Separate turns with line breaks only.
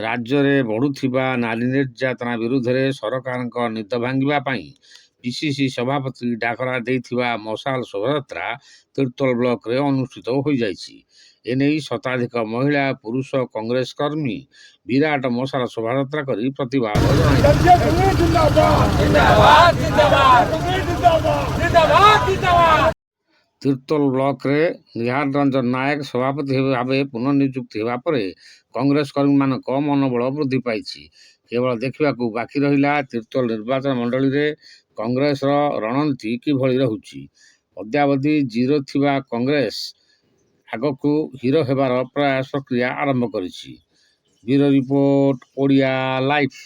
ରାଜ୍ୟରେ ବଢ଼ୁଥିବା ନାରୀ ନିର୍ଯାତନା ବିରୁଦ୍ଧରେ ସରକାରଙ୍କ ନିଦ ଭାଙ୍ଗିବା ପାଇଁ ପିସିସି ସଭାପତି ଡାକରା ଦେଇଥିବା ମଶାଲ ଶୋଭାଯାତ୍ରା ତିର୍ତ୍ତୋଲ ବ୍ଲକରେ ଅନୁଷ୍ଠିତ ହୋଇଯାଇଛି। ଏନେଇ ଶତାଧିକ ମହିଳା ପୁରୁଷ କଂଗ୍ରେସ କର୍ମୀ ବିରାଟ ମଶାଲ ଶୋଭାଯାତ୍ରା କରି ପ୍ରତିବାଦ ଜଣାଇଛନ୍ତି। ତିର୍ତ୍ତୋଲ ବ୍ଲକରେ ନିହାର ରଞ୍ଜନ ନାୟକ ସଭାପତି ଭାବେ ପୁନଃନିଯୁକ୍ତି ହେବା ପରେ କଂଗ୍ରେସ କର୍ମୀମାନଙ୍କ ମନୋବଳ ବୃଦ୍ଧି ପାଇଛି। କେବଳ ଦେଖିବାକୁ ବାକି ରହିଲା ତିର୍ତ୍ତୋଲ ନିର୍ବାଚନ ମଣ୍ଡଳୀରେ କଂଗ୍ରେସର ରଣନୀତି କିଭଳି ରହୁଛି। ଅଦ୍ୟାବଧି ଜିରୋ ଥିବା କଂଗ୍ରେସ ଆଗକୁ ହିରୋ ହେବାର ପ୍ରୟାସ ପ୍ରକ୍ରିୟା ଆରମ୍ଭ କରିଛି। Bureau report, Odia live.